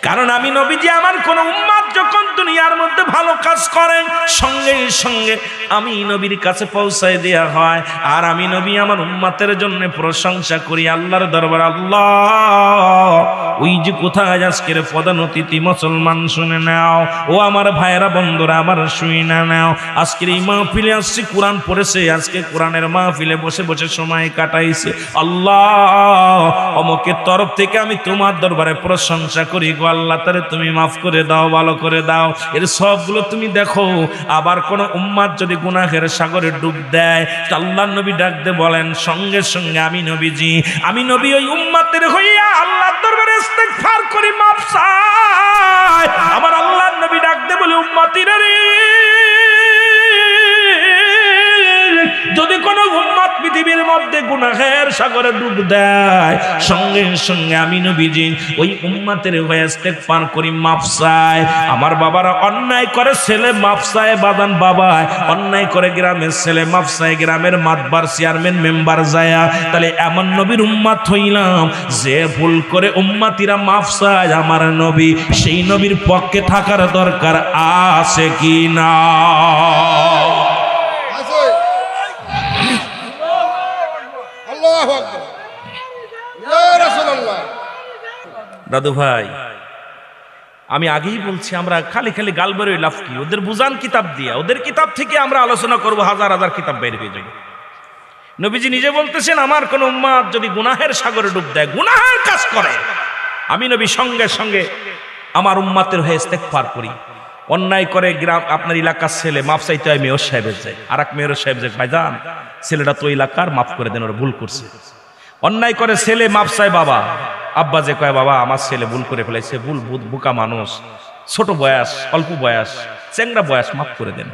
কারণ আমি নবীজি আমার কোন উম্মত যখন দুনিয়ার মধ্যে ভালো কাজ করে, সঙ্গে সঙ্গে আমি নবীর কাছে পৌঁছায় দেয়া হয়, আর আমি নবী আমার উম্মতের জন্য প্রশংসা করি আল্লাহর দরবার। আল্লাহ ওই যে কোথায় আজকের প্রধান অতিথি মুসলমান, শুনে নাও, ও আমার ভাইরা বন্ধুরা আমার, শুই না নাও, আজকের এই মাহফিলে আসছি, কোরআন পড়েছে, আজকে কোরআনের মাহফিলে বসে বসে সময় কাটাইছে, আল্লাহ অমুকের তরফ থেকে আমি তোমার দরবারে প্রশংসা করি গো আল্লাহ, তারে তুমি মাফ করে দাও, ভালো করে দাও। এর সবগুলো তুমি দেখো। আবার কোন উম্মাত যদি গুনাহের সাগরে ডুব দেয়, আল্লাহর নবী ডাকতে বলেন সঙ্গে সঙ্গে আমি নবী ওই উম্মাতের হইয়া আল্লাহর দরবারে ইস্তেগফার করি, মাফ চাই। আমার আল্লাহর নবী ডাকতে বলে উম্মতিরা রে, যদি কোন উম্মত পৃথিবীর মধ্যে গুনাহের সাগরে ডুব দেয়, সঙ্গে সঙ্গে আমি নবীজি ওই উম্মতের হয়ে ইস্তেগফার করি, মাফ চাই। আমার বাবারা অন্যায় করে, ছেলে মাফ চায়, বাদান বাবা অন্যায় করে, গ্রামের ছেলে মাফ চায়, গ্রামের মাতবার চেয়ারম্যান মেম্বার যায়া, তাহলে এমন নবীর উম্মত হইলাম যে ভুল করে উম্মতিরা মাফ চায় আমার নবী, সেই নবীর পক্ষে থাকার দরকার আছে কি না? দাদু ভাই, আমি আগেই বলছি, আমরা খালি খালি গাল বেরোই লাভ কি? ওদের বুঝান কিতাব দিয়া, ওদের কিতাব থেকে আমরা আলোচনা করব, হাজার হাজার কিতাব বের হয়ে যাবে। নবীজি নিজে বলতেছেন আমার কোন উম্মত যদি গুনাহের সাগরে ডুব দেয়, গুনাহের কাজ করে, আমি নবী সঙ্গে সঙ্গে আমার উম্মতের হয়ে ইস্তেগফার করি। অন্যায় করে গ্রাম আপনার এলাকার ছেলে মাফ চাইতে হয় মেয়র সাহেবের যায়, আর এক মেয়র সাহেব যে ভাইজান ছেলেটা তো এলাকার, মাফ করে দেন, ওরা ভুল করছে। অন্যায় করে ছেলে মাফ চায় বাবা, আব্বা যে কয় বাবা আমার ছেলে ভুল করে ফেলেছে, ভুল, বোকা মানুষ, ছোট বয়স, অল্প বয়স, চেংড়া বয়স, মাফ করে দেন।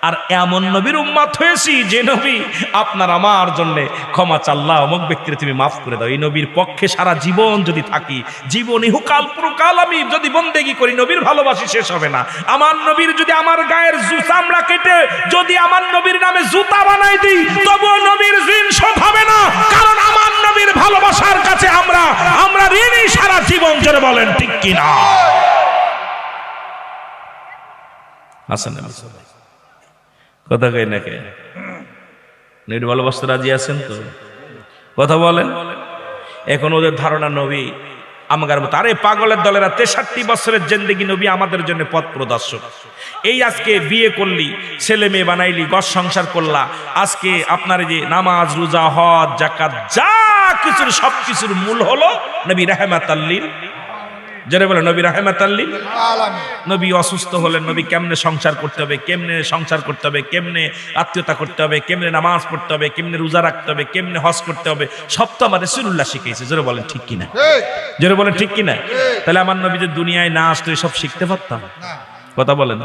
আর এমন নবীর উম্মত হয়েছি যে নবী আপনার আমার জন্য ক্ষমা চাল্লা, অমুক ব্যক্তির তুমি মাফ করে দাও। এই নবীর পক্ষে সারা জীবন যদি থাকি, জীবন ইহুকাল পুরকাল আমি যদি বন্দেগি করি, নবীর ভালোবাসি শেষ হবে না। আমার নবীর যদি আমার গায়ের চামড়া কেটে যদি আমার নবীর নামে জুতা বানাই দিই, তবুও নবীর ঋণ শোধ হবে না, কারণ আমার নবীর ভালোবাসার কাছে আমরা ঋণী সারা জীবন। জোরে কিনা? হাসান কথা কই না কে? নেট ভালোবাসতে রাজি আছেন তো? কথা বলেন। এখন ওদের ধারণা নবী আমাদের মতো, আরে পাগলের দলেরা 63 বছরের জিন্দেগি নবী আমাদের জন্য পথ প্রদর্শক। এই আজকে বিয়ে করলি, ছেলে মেয়ে বানাইলি, ঘর সংসার করলা, আজকে আপনার যে নামাজ রোজা হজ যাকাত যা কিছুর সব কিছুর মূল হলো নবী রাহমাতাল লিল, যারা বলে নবী রাহমাতাল লিল আলামিন। নবী অসুস্থ হলেন, নবী কেমনে সংসার করতে হবে, কেমনে সংসার করতে হবে, কেমনে আত্মীয়তা করতে হবে, কেমনে নামাজ পড়তে হবে, কেমনে রোজা রাখতে হবে, কেমনে হজ করতে হবে, সব তো আমার রাসূলুল্লাহ শিখিয়েছে। যারা বলেন ঠিক কিনা? যারা বলেন ঠিক কিনা? তাহলে আমার নবী যে দুনিয়ায় না আসতো সব শিখতে পারতাম? কথা বলেন।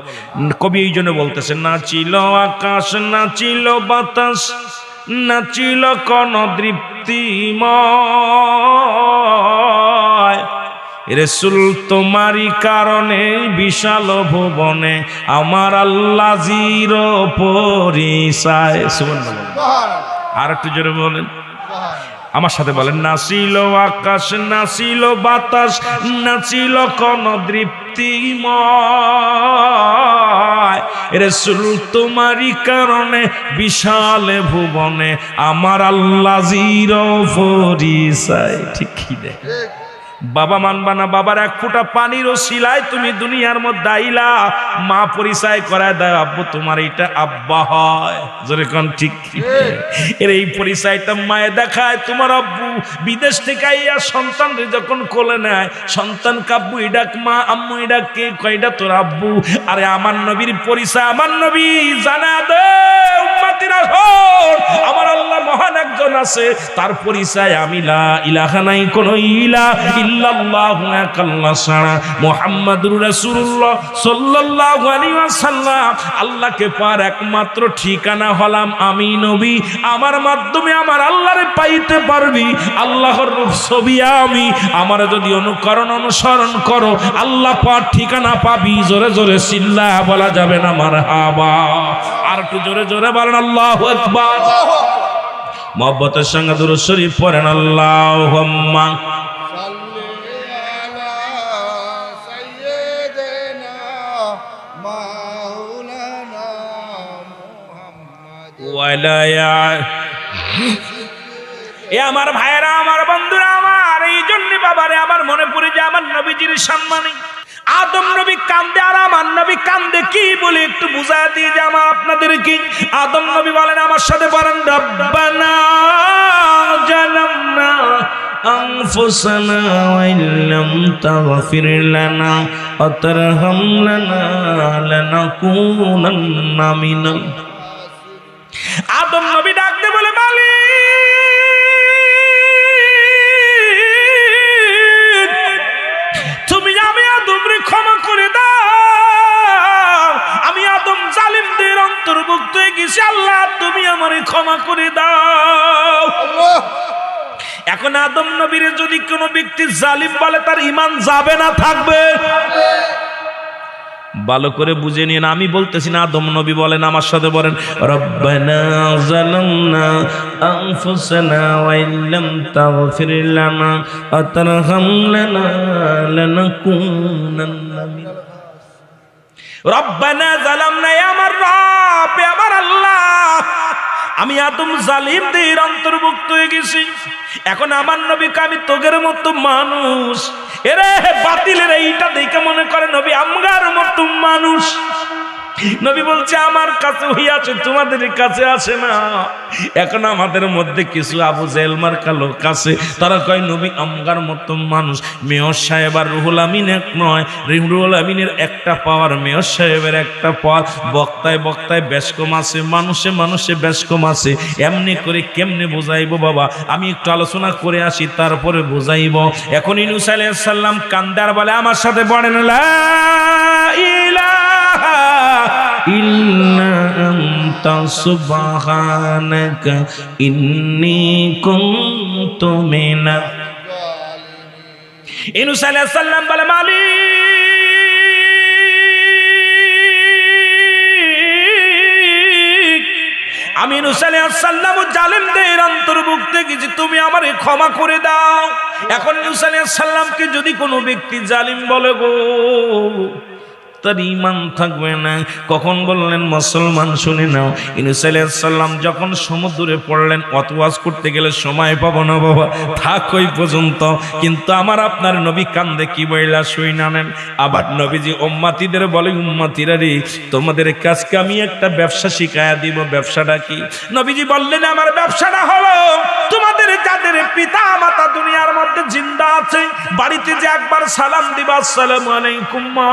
কবি এই জন্য বলতেছেন, নাচিল আকাশ নাচিল বাতাস নাচিল কোন দৃপ্তিময়, রাসূল তোমারই কারণে বিশাল ভুবনে আমার আল্লাহ জির পরিচয়। সুবহানাল্লাহ। আর একটু জোরে বলেন, আমার সাথে বলেন, নাচিল আকাশ নাচিল বাতাস নাচিল কোন দৃপ্তিময়, রাসূল তোমারই কারণে বিশাল ভুবনে আমার আল্লাহ জির পরিচয়। ঠিক কি দেখ বাবা মানবা না, বাবার এক ফোঁটা পানিরও শিলায় তুমি দুনিয়ার মধ্যে আইলা, মা পরিচয় করায় দেয় আব্বু তোমার এইটা আব্বা হয়। জোরে কোন ঠিক? এর এই পরিচয়টা মায়ে দেখায়। তোমার আব্বু বিদেশ থেকে আইয়া সন্তান যখন কোলে নেয়, সন্তান কাব্বু ডাক মা, আম্মু ডাক কে, কয়টা তোর আব্বু। আরে আমার নবীর পরিচয় আমার নবী জানা দে উম্মতিরা, শোন আমার আল্লাহ মহান একজন আছে, তার পরিচয় আমি লা ইলাহা নাই কোন ইলা ইল্লাল্লাহু আকাল্লা সারা মুহাম্মাদুর রাসূলুল্লাহ সাল্লাল্লাহু আলাইহি ওয়াসাল্লাম। আল্লাহকে পার একমাত্র ঠিকানা হলাম আমি নবী, আমার মাধ্যমে আমার আল্লাহরে পাইতে পারবি। আল্লাহর রূপ ছবি আমি, আমার যদি অনুকরণ অনুসরণ করো আল্লাহ পার ঠিকানা পাবি। জোরে জোরে চিল্লা বলা যাবে না মারহাবা? আর একটু জোরে জোরে বলেন আল্লাহু আকবার। মুহাব্বতের সঙ্গে দুরূদ শরীফ পড়েন, আল্লাহুম্মা এ আমার ভাইরা আমার বন্ধুরা আমার, এই জন্য বাবারে আমার মনে পড়ে যে আমার নবীজির সম্মানী আদম নবী কান্দে, আর আমার নবী কান্দে কি বলে একটু বুঝা দিয়ে যে আমার আপনাদের কি। আদম নবী বলেন, আমার সাথে বলেন, রব্বানা জালামনা আনফুসানা ওয়া ইল্লাম তাগফির লানা ওয়া তারহামনা লানাকুনান্না মিনাল। আদম নবী ডাক দিয়ে বলে, মালিক তুমি আমি আদমরে ক্ষমা করে দাও, আমি আদম জালিমদের অন্তর্ভুক্ত হয়ে গেছি, আল্লাহ তুমি আমারে ক্ষমা করে দাও। এখন আদম নবীর যদি কোনো ব্যক্তি জালিম বলে তার ঈমান যাবে না থাকবে? ভালো করে বুঝে নিন, আমি বলতেছি না, আদম নবী বলেন, আমার সাথে বলেন, রব্বানা যালামনা আনফুসানা ওয়া ইল্লাম তাগফির লানা ওয়া তারহামনা লানাকুনান্না মিনাল খাসিরিন। রব্বানা যালামনা, আমার রব আমার আল্লাহ, আমি আদম জালিমদের অন্তর্ভুক্ত হয়ে গেছি। এখন আমার নবীকে আমি তোগের মতো মানুষ, এরে বাতিলের এইটা দেখে মনে করে নবী আমগার মতো মানুষ। নবী বলছে আমার কাছে হইয়াছে, তোমাদের কাছে আসে না। এখন আমাদের মধ্যে কিছু আবু জেহেল মার্কা লোক আছে, তারা কয় নবী আমগার মতো মানুষ। মেয়র সাহেব আর রুহুল আমিন এক নয়, রুহুল আমিনের একটা পাওয়ার, মেয়র সাহেবের একটা পাওয়ার। বক্তায় বক্তায় বেশ কম আছে, মানুষে মানুষে বেশ কম আছে। এমনি করে কেমনে বোঝাইবো বাবা? আমি একটু আলোচনা করে আসি, তারপরে বোঝাইব। এখন ইউনূস আলাইহিস সালাম কান্দার বলে, আমার সাথে পড়েন, লা ইলাহা ইল্লা আনতা সুবহানাকা ইন্নী কুনতু মিনাজ জালিমিন। ইউনূস আলাইহিস সালাম বলে, মালিক আমি ইউনূস আলাইহিস সালাম জালিমদের অন্তর্ভুক্ত কিছু, তুমি আমারে ক্ষমা করে দাও। এখন ইউনূস আলাইহিস সালামকে যদি কোনো ব্যক্তি জালিম বলে গো, তার ঈমান থাকবে না। কখন বললেন মুসলমান শুনে নাও, ইউনূস আলাইহিস সালাম যখন সমুদ্রে পড়লেন, অত ওয়াজ করতে গেলে সময় পাবো না বাবা, থাক ওই পর্যন্ত। কিন্তু আমার আপনার নবী কান্দে কি বইলা শুই না নেন। আবার নবীজি উম্মতিদের বলে, উম্মতিরা রে, তোমাদের কাজকে আমি একটা ব্যবসা শিখায়া দিব। ব্যবসাটা কি? নবীজি বললেন, আমার ব্যবসাটা হলো তোমাদের যাদের পিতা মাতা দুনিয়ার মধ্যে জিন্দা আছে, বাড়িতে যে একবার সালাম দিবা, আসসালামু আলাইকুম মা,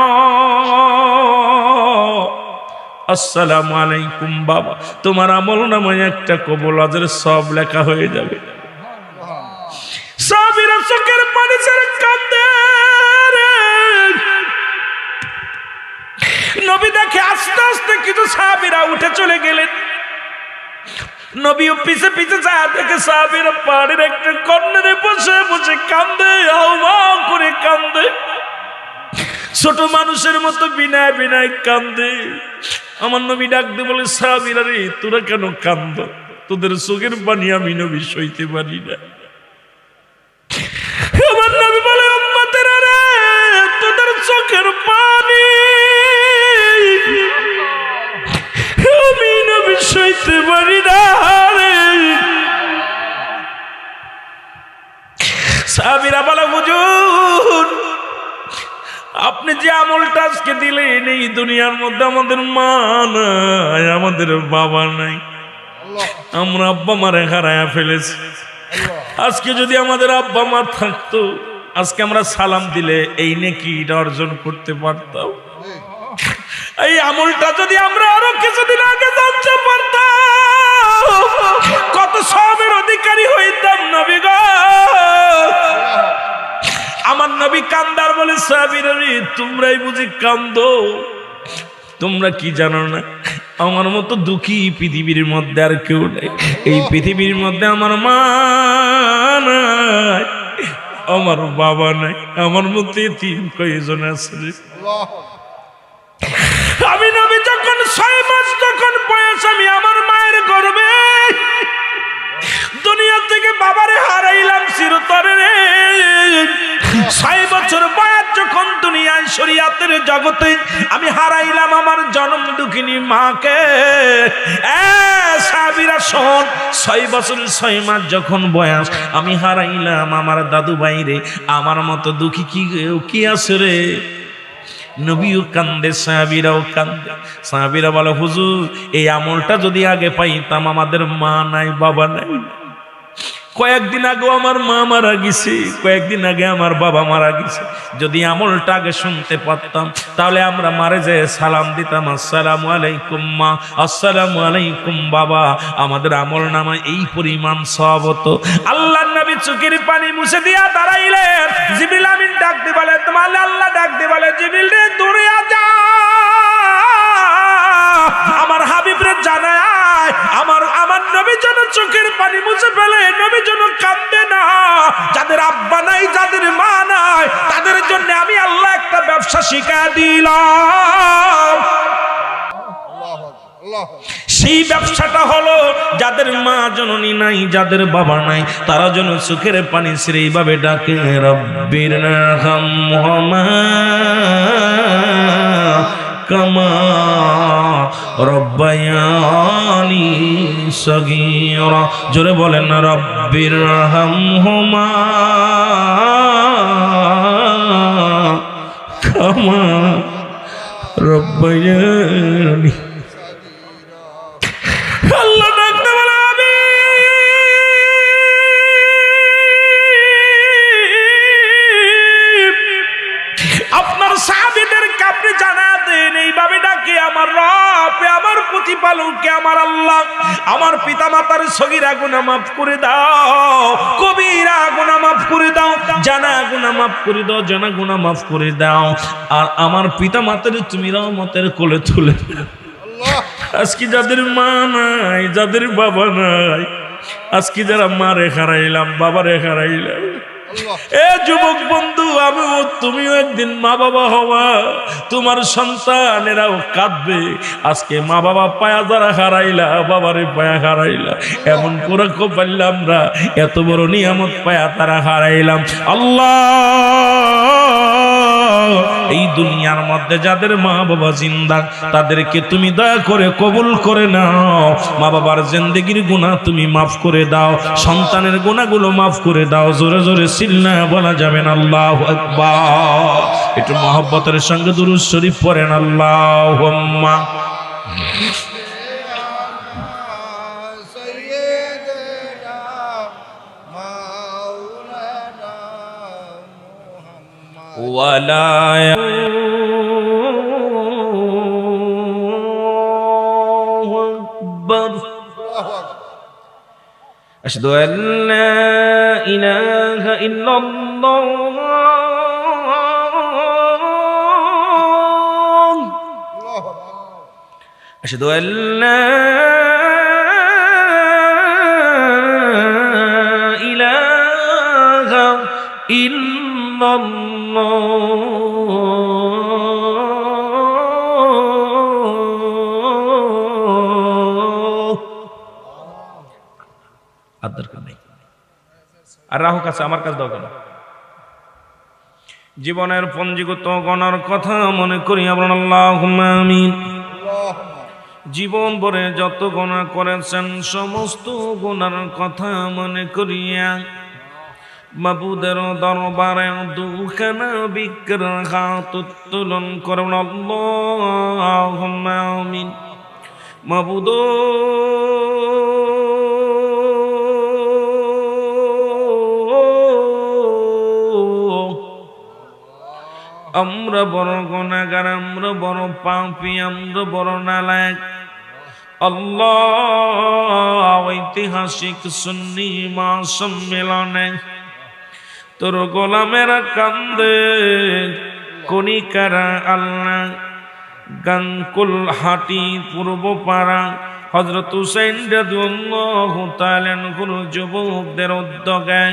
আসসালামু আলাইকুম বাবা, তোমার আমল নামায় একটা কবুল আজের সব লেখা হয়ে যাবে। সাহাবীরা চোখের পানি ছেড়ে কাঁদে। নবী দেখে আস্তে আস্তে কিছু সাহাবীরা উঠে চলে গেলেন। নবীও পিছে পিছে যায়, দেখে সাহাবীরা পাহাড়ের একটা কর্নারে বসে বসে কান্দে, আওয়াও করে কান্দে, ছোট মানুষের মতো বিনায় বিনায় কান্দে। আমার নবী ডাক দিয়ে বলে, সাহাবীরা রে, তোরা কেন কান্দ? তোদের চোখের পানি আমি নবী সইতে পারি না। আমার নবী বলে, উম্মতেরা রে, তোদের চোখের পানি আমি নবী সইতে পারি না রে। সাহাবীরা বলে, হুজুর, আপনি যে আমলটা আজকে দিলেন, এই দুনিয়ার মধ্যে আমাদের মা নাই, আমাদের বাবা নাই, আমরা আব্বা মারে হারায়া ফেলেছি। আজকে যদি আমাদের আব্বা মা থাকতো, আজকে আমরা সালাম দিলে এই নেকিটা অর্জন করতে পারতাম। এই আমলটা যদি আমরা আরো কিছুদিন আগে জানতে পারতাম, কত সবের অধিকারী হইতাম নবী গো। আমার নবী কান্দার বলে, সাহাবীরা রে, তোমরাই বুঝি কান্দো? তোমরা কি জানো না, আমার মতো দুঃখী পৃথিবীর মধ্যে আর কেউ নেই। এই পৃথিবীর মধ্যে আমার মা নাই, আমার বাবা নাই, আমার মধ্যে তিন কয়জন আছে। আমি নবী যখন 6 মাস যখন বয়স, আমি আমার মায়ের গর্ভে দুনিয়া থেকে বাবারে হারাইলাম চিরতরে রে। 6 বছর বয়স যখন দুনিয়ায় শরীয়তের জগতে আমি হারাইলাম আমার জন্ম দুঃখিনী মাকে। সাহাবীরা শোন, 6 বছর 6 মাস যখন বয়স আমি হারাইলাম আমার দাদু ভাইরে, আমার মতো দুঃখী কি আছে রে? নবীও কান্দে, সাহাবীরাও কান্দে। সাহাবীরা বলে, হুজুর, এই আমলটা যদি আগে পাইতাম, আমাদের মা নাই, বাবা নাই। কয়েকদিন আগে আমার মা মারা গেছে, কয়েকদিন আগে আমার বাবা মারা গেছে। যদি আমলটা আগে শুনতে পারতাম, তাহলে আমরা মারে যেয়ে সালাম দিতাম, আসসালামু আলাইকুম মা, আসসালামু আলাইকুম বাবা, আমাদের আমল নামায় এই পরিমাণ সওয়াব হতো। আল্লাহর নবী চোখের পানি মুছে দিয়া দাঁড়াইলেন। জিবরিল আমিন ডাক দিয়ে বলে, তোমার আল্লাহ ডাক দিয়ে বলে, জিবরিল রে, দূরে যা, আমার হাবিব রে জানায় আমার নবী যেন চোখের পানি মুছে ফেলে, নবী যেন কাঁদে না। যাদের আব্বা নাই, যাদের মা নাই, তাদের জন্য আমি আল্লাহ একটা ব্যবসা শিখা দিলাম। সেই ব্যবসাটা হলো, যাদের মা জননী নাই, যাদের বাবা নাই, তারা যেন চোখের পানি ছেড়ে এইভাবে ডাকে, রব্বির রহমহুমা কামা রব্বায়ানি সগীরা। জোরে বলেন না, রব্বির রহমহুমা কামা রব্বায়ানি। আল্লাহ ডাকতে বলে, আমি আপনার সাহাবীদেরকে আপনি জানা দেন, এইভাবে ডাকে আমার রব, আমার প্রতিপালককে, আমার আল্লাহ, আমার পিতা মাতার সগীরা গুনাহ মাফ করে দাও, কবিরা গুনাহ মাফ করে দাও, জানা গুনাহ মাফ করে দাও, জানা গুনাহ মাফ করে দাও, আর আমার পিতা মাতার তুমি রহমতের কোলে তুলে দাও। আজকে যাদের মা নাই, যাদের বাবা নাই, আজকে যারা মারে হারাইলাম, বাবারে হারাইলাম, এ যুবক বন্ধু, আমিও তুমিও একদিন মা বাবা হওয়া, তোমার সন্তানেরাও কাঁদবে। আজকে মা বাবা পায়া যারা হারাইলা, বাবারে পায়া হারাইলা, এমন করে কপাইলে আমরা এত বড় নিয়ামত পায়া তারা হারাইলাম। আল্লাহ, এই দুনিয়ার মধ্যে যাদের মা বাবা জিন্দা তাদেরকে তুমি দয়া করে কবুল করে নাও। মা বাবার জিন্দেগির গুনাহ তুমি মাফ করে দাও, সন্তানের গুনাহগুলো মাফ করে দাও। জোরে জোরে সিল্লা বলা যাবে না আল্লাহু আকবার। একটু মহব্বতের সঙ্গে দুরূদ শরীফ পড়েন, আল্লাহুম্মা ওয়ালা আকবার। আশহাদু আল্লা ইলাহা ইল্লাল্লাহ, আশহাদু আল্লা ইলাহা আর রাহু কাছে আমার কাছে দাও কেন? জীবনের পঞ্জীগত গণার কথা মনে করি আমরা, আল্লাহুম্মা আমিন। জীবন ভরে যত গুনাহ করেছেন সমস্ত গুনার কথা মনে করিয়া মাবুদের দরবারে দুখানা বিকর হাত উত্তোলন করুন, আল্লাহুম্মা আমিন। মাবুদ, আমরা বড় গুনাহগার, আমরা বড় পাপী, আমরা বড় নালায়েক। আল্লাহ, ঐতিহাসিক সুন্নি মহাসম্মেলনে তোর গোলামেরা কান্দে, কণিকারা আল্লাহ, গাঙ্কুল হাটি পূর্ব পাড়া হযরত হুসাইন রাদিয়াল্লাহু তাআলা আনহুর যুবকদের উদ্যোগে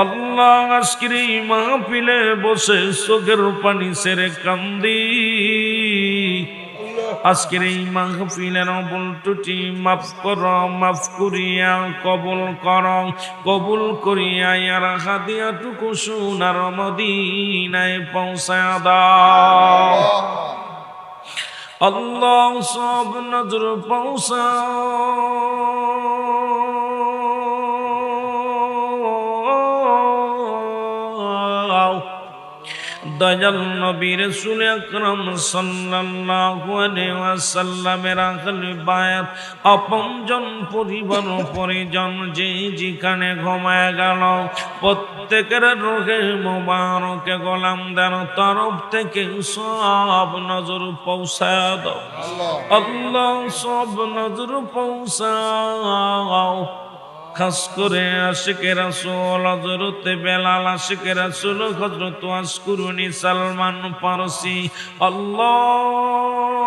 আল্লাহ আজকের এই মাহফিলে বসে চোখের পানি ছেড়ে কান্দি। আজকের এই মাহফিলের ভুল ত্রুটি মাফ করো, মাফ করিয়া কবুল করো, কবুল করিয়া ইয়ার হাদিয়াটুকু সোনার মদিনায় পৌঁছায়া দাও। আল্লাহ, সব নজর পৌঁছাও। দয়াল নবী রাসূল আকরাম সাল্লাল্লাহু আলাইহি ওয়াসাল্লামের আহলে বায়াত, আপনজন, পরিবার পরিজন যে যেখানে ঘুমায় গেল, প্রত্যেকের রোহে মোবারকে গোলামদের তরফ থেকে সব নজর পৌঁছায় দাও। আল্লাহ, সব নজর পৌঁছাও। খাস করে আশিকে রাসূল হযরত বেলাল, আশিকে রাসূল হযরত আসকুরুনি সালমান ফারসি, আল্লাহ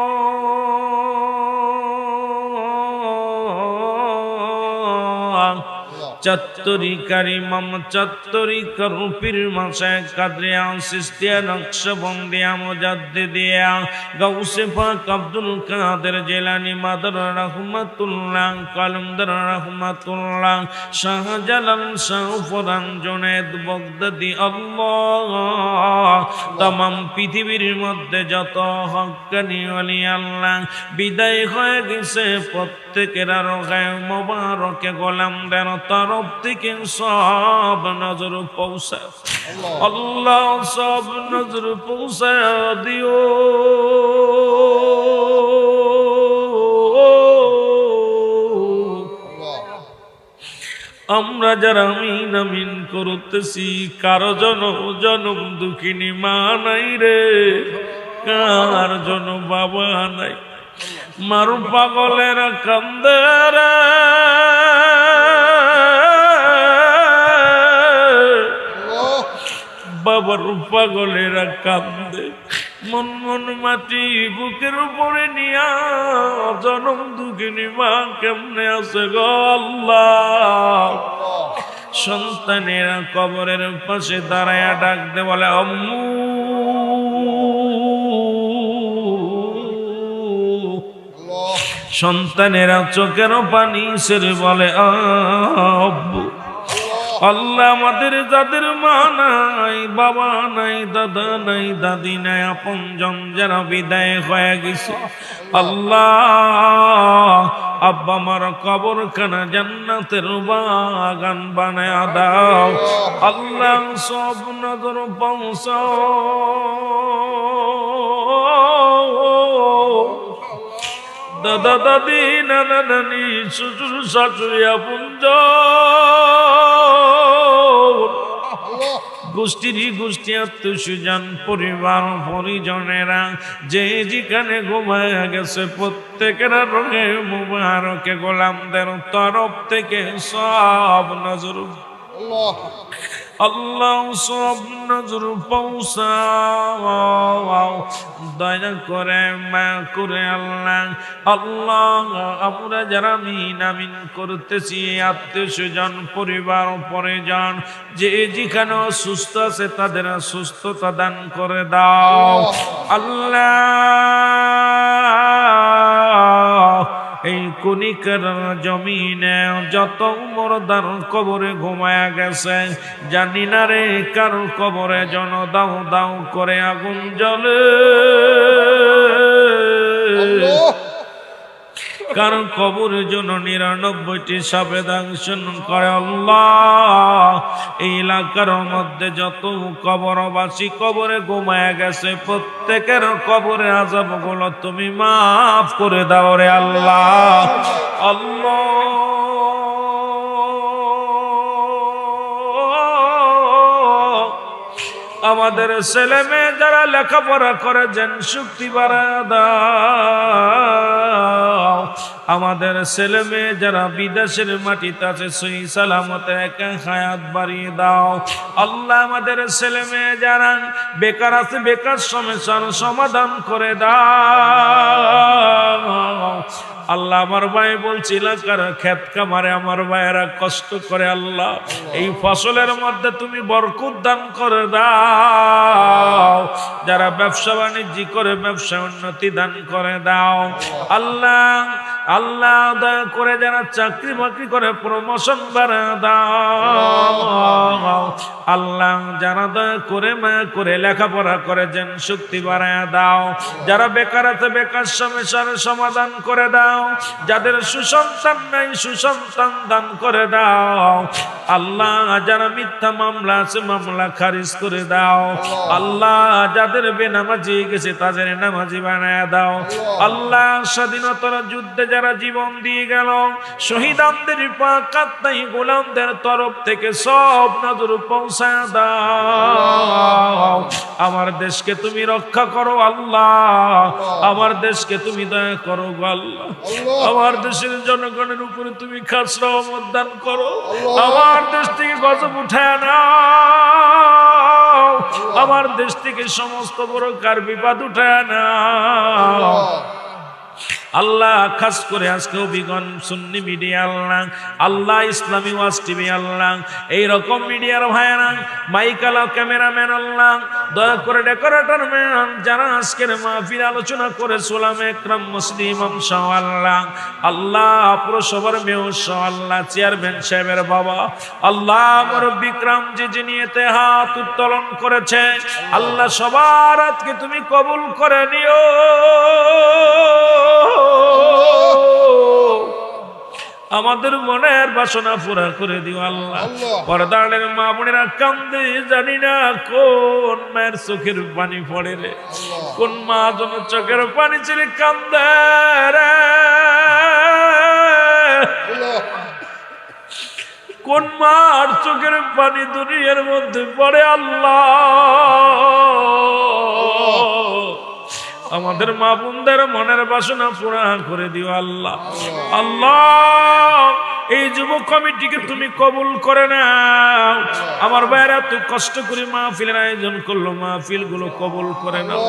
চত্বরিকারী মাম চত্বরিকার পীর মাশায়েখ কাদরিয়া সিস্তিয়া নকশবন্দিয়া মুজাদ্দিদিয়া গাউসে পাক আব্দুল কাদের জিলানী মাদার রাহমাতুল্লাহ কালমদার রাহমাতুল্লাহ শাহজালাল শাহ ফরান জুনায়েদ বাগদাদি, আল্লাহ तमाम পৃথিবীর মধ্যে যত হক্কানি ওলি আল্লাহ বিদায় হয়ে গেছে প্রত্যেকের রোহে মোবারকে গোলামদের তরফ থেকে সব নজর পৌঁছায়। আল্লাহ, সব নজর পৌঁছায় দিও। আমরা যারা আমিন আমিন করতেছি, কারো জনম দুঃখিনী মা নাই রে, কার জন বাবা নাই, মার পাগলেরা কান্দে রে, বাবার পাগলেরা কান্দে। মন মন মাটি বুকের উপরে নিয়া জনম দুঃখিনী মা কেমনে আছে গো আল্লাহ, সন্তানেরা কবরের পাশে দাঁড়ায়া ডাক দে বলে আম্মু, সন্তানেরা চোখের পানি ছেড়ে বলে আব্বু। আল্লাহ আমাদের যাদের মা নাই, বাবা নাই, দাদা নাই, দাদি নাই, আপনজন যারা বিদায় হয়ে গেছে, আল্লাহ আব্বা আমার কবরখানা জান্নাতের বাগান বানায় দাও। আল্লাহ সব নজর পৌঁছাও, দাদা দাদি, নানা নানি, শ্বশুর শাশুড়ি, আপনজন গোষ্ঠী আত্মীয়স্বজন পরিবার পরিজনেরা যে যেখানে ঘুমায় গেছে প্রত্যেকের রঙে মুবারকে গোলামদের তরফ থেকে সব নজর আল্লাহ সব নজর পৌঁছাও, দয়া করে মা করে আল্লাহ। আল্লাহ আমরা যারা আমিন আমিন করতেছি, আত্মীয় স্বজন পরিবার পরিজন যে যেখানে সুস্থ আছে তাদের সুস্থতা দান করে দাও আল্লাহ। এই কনিকার জমিনে যত মরদার কবরে ঘুমায়া গেছে, জানি না রে কার কবরে জন দাও দাও করে আগুন জ্বলে, কারণ কবরের জন্য ৯৯টি সাপে দংশন করে আল্লাহ। এই এলাকার মধ্যে যত কবরবাসী কবরে ঘুমায়া গেছে প্রত্যেকের কবরে আযাবগুলো তুমি মাফ করে দাও রে আল্লাহ। আল্লাহ আমাদের ছেলে মেয়ে যারা লেখাপড়া করে যেন শক্তি বাড়ায় দাও। আমাদের ছেলে মেয়ে যারা বিদেশের মাটিতে আছে সহি সালামতে একা হায়াত বাড়িয়ে দাও আল্লাহ। আমাদের ছেলে মেয়ে যারা বেকার আছে বেকার সমস্যার সমাধান করে দাও আল্লাহ। আমার ভাই বলছিল ক্ষেত কামারে আমার ভাইয়েরা কষ্ট করে আল্লাহ, এই ফসলের মধ্যে তুমি বরকত দান করে দাও। যারা ব্যবসা বাণিজ্য করে ব্যবসা উন্নতি দান করে দাও আল্লাহ। আল্লাহ দয়া করে যারা চাকরি বাকরি করে প্রমোশন বাড়া দাও আল্লাহ। যারা দয়া করে মায়া করে লেখাপড়া করে যেন শক্তি বাড়ায় দাও। যারা বেকার আছে বেকার সমস্যার সমাধান করে দাও। যাদের সুসন্তান নাই সুসন্তান দান করে দাও আল্লাহ। যারা মিথ্যা মামলা আছে মামলা খারিজ করে দাও আল্লাহ। যাদের বেনামাজি গেছে তাদের নামাজি বানায় দাও আল্লাহ। স্বাধীনতার যুদ্ধে যারা জীবন দিয়ে গেল শহীদদের পাক আত্মাই গোলামদের তরফ থেকে সব নজর পৌঁছায় দাও। আমার দেশকে তুমি রক্ষা করো আল্লাহ। আমার দেশকে তুমি দয়া করো আল্লাহ। আমার দেশের জনগণের উপরে তুমি খাস রহমত দান করো। আমার দেশ থেকে গজব উঠায় নাও। আমার দেশ থেকে সমস্ত বড় কার বিপদ উঠায় নাও আল্লাহ। খাস করে আজকে অভিগণ সুন্নি মিডিয়া আল্লাহ, আল্লাহ ইসলামী ওয়াজ টিভি আল্লাহ, এইরকম মিডিয়ার ভাইয়েরা মাইকালা ক্যামেরাম্যান আল্লাহ, দয়া করে ডেকোরেটর ম্যান যারা আজকের মাহফিল আলোচনা করে সোলাম একরাম মুসলিম সহ আল্লাহ। আল্লাহ পুরসভার মেয়র সহ আল্লাহ, চেয়ারম্যান সাহেবের বাবা আল্লাহ, মুরব্বি کرام যিনি এতে হাত উত্তোলন করেছে আল্লাহ, সবার আজকে তুমি কবুল করে নিও। আমাদের মনের বাসনা পুরা করে দিও আল্লাহ। পর্দারের মা বোনেরা কান্দে, জানি না কোন মায়ের চোখের পানি পড়ে রে, কোন মা যেন চোখের পানি ছেড়ে কান্দে রে, কোন মার চোখের পানি দুনিয়ার মধ্যে পড়ে আল্লাহ। আমাদের মা বোনদের মনের বাসনা পুরা করে দিও আল্লাহ। আল্লাহ এই যুবক কমিটিকে তুমি কবুল করে নাও। আমার ভাইরা তো কষ্ট করে মাহফিলের আয়োজন করলো, মাহফিল গুলো কবুল করে নাও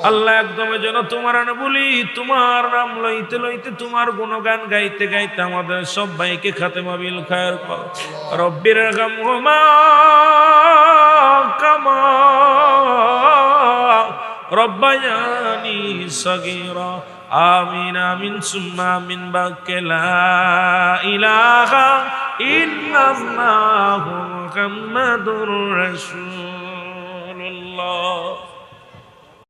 আল্লাহ। একদম যেন তোমার না বলি, তোমার নাম লইতে লইতে, তোমার গুণগান গাইতে গাইতে আমাদের সব ভাইকে খাতেমা বিল খায়ের কর। রব্বির গামহুমা কামা রব্বায়ানি সগীরা। আমিন আমিন সুম্মা আমিন। বাক্যে লা ইলাহা ইল্লাল্লাহু মুহাম্মাদুর রাসূল।